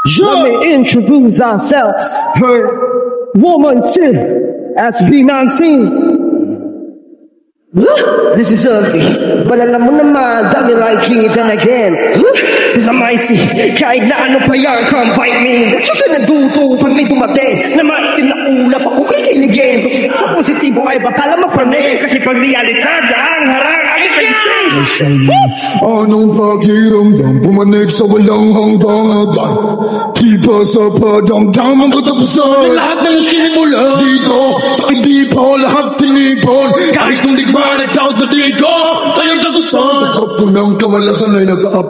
Let me introduce ourselves. Woman chill as B19. This is ugly, but alam mo naman that we like it and again. This is amazing, kahit na ano pa yan, come bite me. What you gonna do to pag may dumating na maitim na ulap ako kikiligin? Sa positibo ay bakala mapraning, kasi pag realidad ang harang ay kaising. Anong pakiramdam pumanig sa walang hanggang-hanggan? Di ba sa padamdam ang katapusan? Lahat ng sinimula dito sa kidipon, lahat tinipon. Kahit nung digma nagtaot na dito, kayang katusan. Kapunang kamalasan ay nag-up.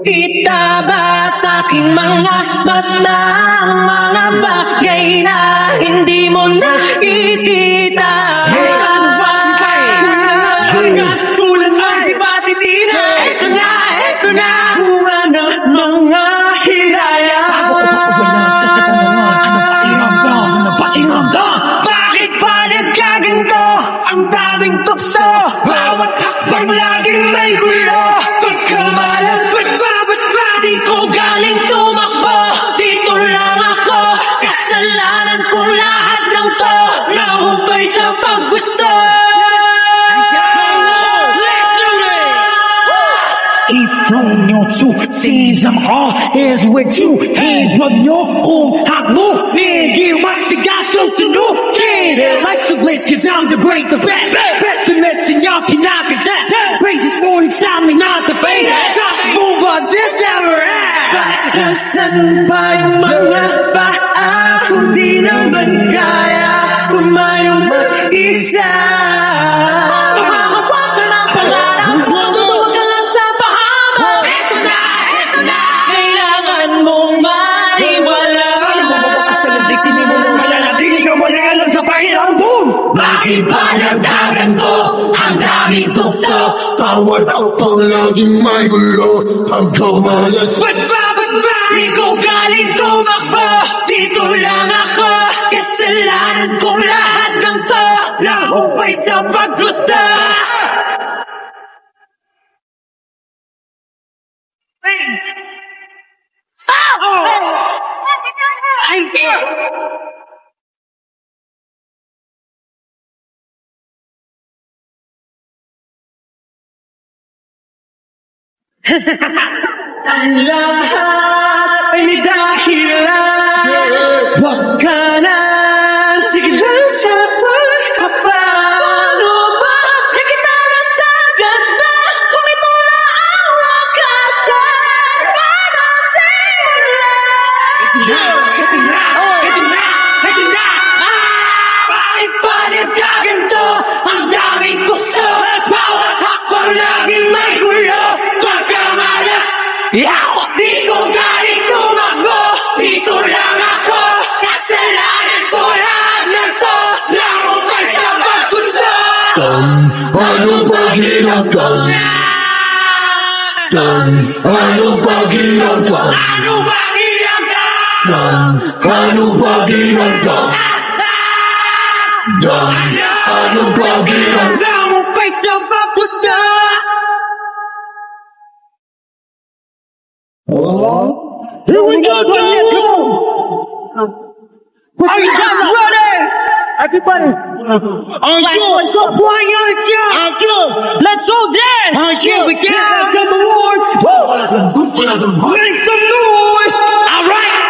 Itaba sa aking mga mata ang mga bagay na hindi mo nakikita. Tulad ay patitina. Ito na bunga ng mga hiraya. Bakit pa nagkaganto ang daming tukso? Bawat hakbang laging may gulo. Pagkamalas di ko galing tumakbo, dito lang ako. Kasalanan ko lahat ng to, nahubay sa paggusto. Ifrong nyo to seize ang all is with you. Hands wag nyo kung hakmo. Hindi masigas yung sunukid. Like some bliss cause I'm the great, the best. Best in this and y'all cannot contest. Praise is more inside me, not the fate. Move on this ever act. Nasaan ba yung mga paa? Kung di naman kaya tumayong mag-isa. Makakapag ka ng pangarap. Huwag ka lang sa pahama. Eto na. Kailangan mong maiwala. Sini mo nang malalating ikaw mo na alam sa pahirang boom. Bakit ba nagdagan to? Ang daming tukso. Bawat hakbang laging may gulo. Pagkamalas Ba't ba? Di ko galing tumakbo, dito lang ako. Kasalanan ko lahat ng to, nahubay sa paggusto. I'm here. Ang lahat ay may dahilan. Huwag ka na sigilan sa pagkapa. Paano ba nakita na sa ganda? Kung ito na ang wakasan, para simula. Ito na. Bakit ba nagkaganto? Ang daming tukso. Bawat hakbang laging may gulo. Pagkamalas di ko galing tumakbo, dito lang ako. Kasalanan ko lahat ng to, nahubay sa paggusto. Ano pakiramdam? Ano pakiramdam? Ano pakiramdam? Ano pakiramdam? Ano pakiramdam? Nahubay sa paggusto. Here we go, let's go! Are you guys ready? Everybody! Let's go, boy, let's go dance! Here we go! Come awards! Make some noise! Alright!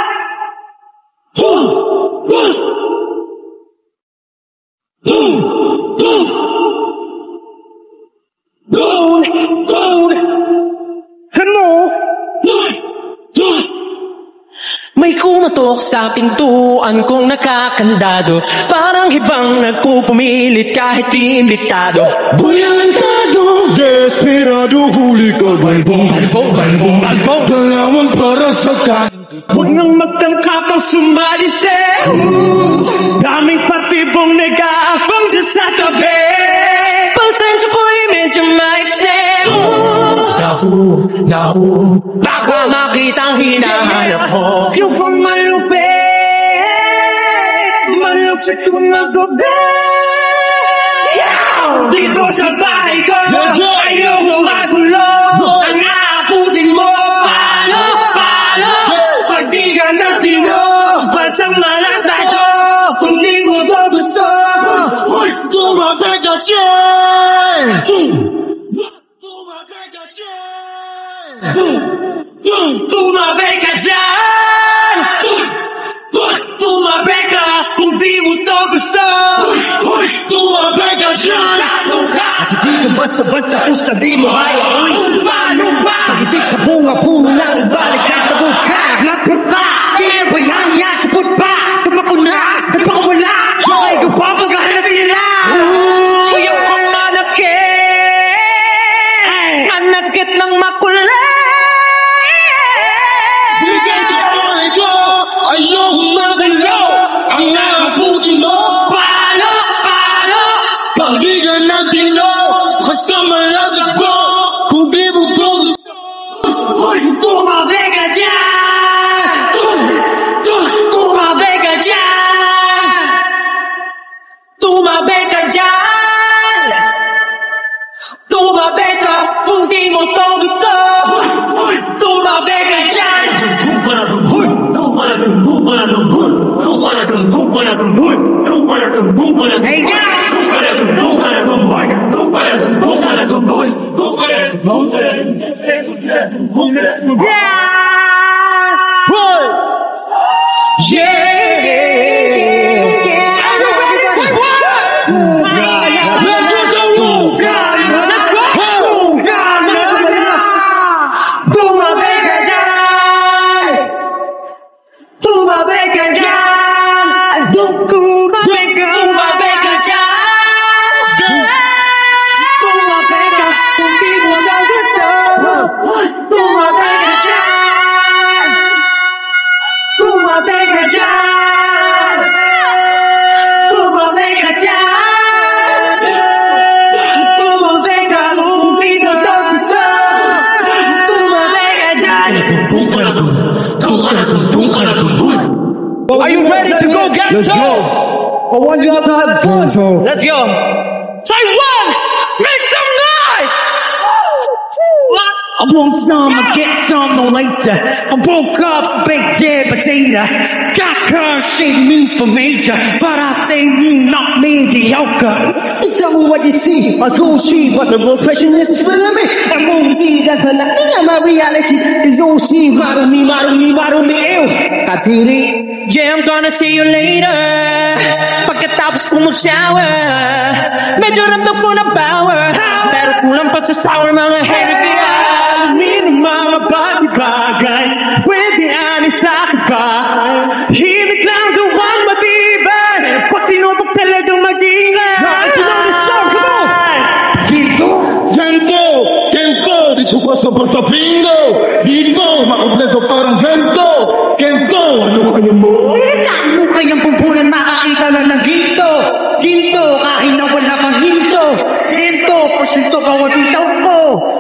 Hello! May kumatok sa pintuan kong nakakandado. Parang ibang nagpupumilit kahit imbitado. Bulyantado, desperado, huli ka. Balbong, dalawang para sa kanin. Huwag nang magtangka pang sumalise. Daming patibong nag-aabang dyan sa tabi. Pasensya ko'y medyo maikse. Nahu, baka makitang hinahanap mo. Yung pang malupit, malupit kong magabi. Dito sa bahay ko, ayoko magulo. Ang aabutin mo, palo, pag di ka Masama lang tayo kung di mo to gusto. Tumabay ka dyan. Tumabay ka dyan. Tumabay ka dyan. Tumabay ka kung di mo to gusto. Tumabay ka dyan. Kasi di ka basta-basta pusta di mo kaya. Lumpa. Pagitik sa bunga puno lang ibalik ang kabuka. Lapit pa. Bayang niya sa putpa. Tumakbo na. Nagpakawala. Ay ko pa pagkahanapin nila. Yung mga manakit ng makulay. Bigay ko. Ayokong magayo. Ang nakaputi mo. Palo. Pagbigan natin no. Basta malapit ko. Kung di mo to gusto. Tumabay ka dyan. Tumabay ka dyan. Tumabay ka dyan. Tumabay ka kung di mo to gusto. Tumabay ka dyan. Hey, Are you ready to go, Ghetto? Let's go. I want you all to have fun. Let's go. Taiwan, make some noise. I want some, I get some, no later. I woke up, baked dead potato. Got curves, shaped me for major. But I stay mean, not mediocre. It's all what you see. I go see what the repression is for me. I'm going to see that my reality is going to see. Model me, ew. I did it. Yeah, I'm gonna see you later. Pagkatapos ko mag-shower, medyo ramdam ko na power. Pero kulang pa sa sour mga heavy. Alam mga bagay-bagay, pwede ani sa akin pa. Himik lang duwang matibay, pag tinupag talagang mag-ingay. Gento, dito ka sa pingo. Dito, makompleto parang gento. Gento, ano kaya mo? Ano kayang pumpunan makakita lang ng ginto? Ginto, kahit na wala pang hinto. Gento, porsyento bawat itaw ko.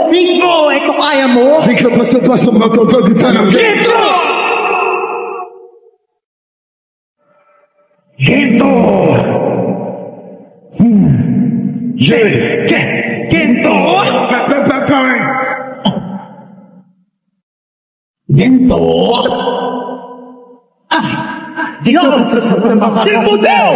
Mismo, ito kaya mo? Di ka basta-basta magpapagita ng ginto! Gento! Gento! Gento! Simple daw!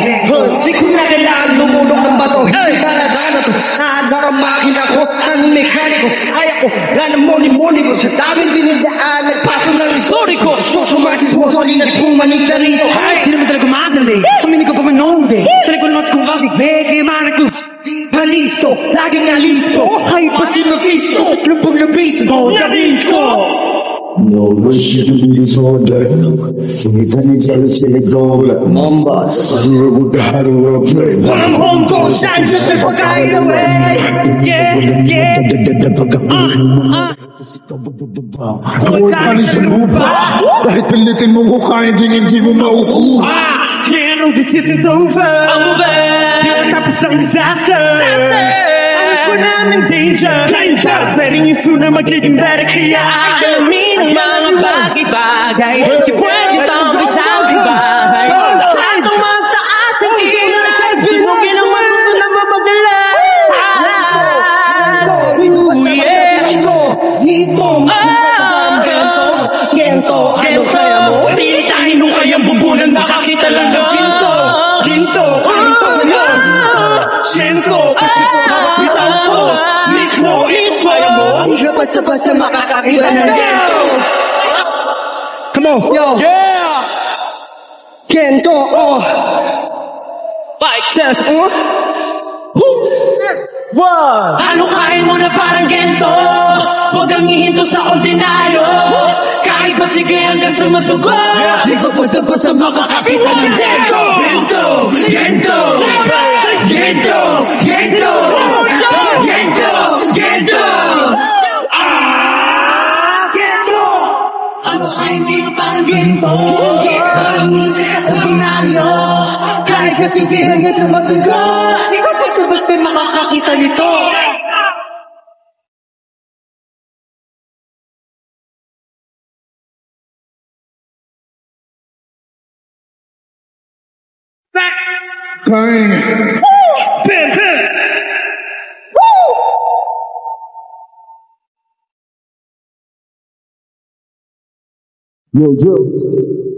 Di ko na kailangan lumulong ng bato. Hindi para gana to. Naadwa ang makina ko, ang mekaniko. Ayaw ko, gana moni-moni ko. Sa daming dinidaan, nagpatong ng story ko. Susumasis mo, sorry na kung manita rito. Ay, di naman talaga madali. Pamini ko pa manonde. Tala ko naman kung bakit beke manag ko. Palisto, laging nalisto. Ay, pasin na pisto. Lupong na pisto, nabisto. No wish you to be this all day. Anytime you tell us to go black Mambas. I grew up with the how the world play. I'm home, go stand just to forget away. Yeah. Huwag ka rin sa lupa. Kahit pilitin mo ko kaya hindi mo maukuha. Yeah, no, this isn't over. Tapos ang disaster. Ako namin danger. Pwede yung suna magiging better. Kaya alamin ang mga bagay-bagay. Di pwede tang isang bahay. Saan tumataas ang ingay? Sinugin ang mga na mapadala. Gento, ano kaya mo? Pilitain mo kayang bubunan baka talaga. Ginto yan. Sento, kasi pagkapitan ko. Mismo, kaya mo. Hindi ka basta-basta makakakita ng gento. Come on, yo. Yeah! Gento, oh. Bike says, Ano kain mo na parang gento? Huwag kang hihinto sa ordinaryo. Kahit pa sige hanggang sa matugo. Di ko basta-basta makakakita ng gento. Gento, gento, gento, gento, gento, gento. Gento! Ano kain di mo parang gento? Parang music at ordinaryo. Kahit pa sige hanggang sa matugo. Di ko basta-basta makakakita nito. Bang. Pim, pim. Yo, yo.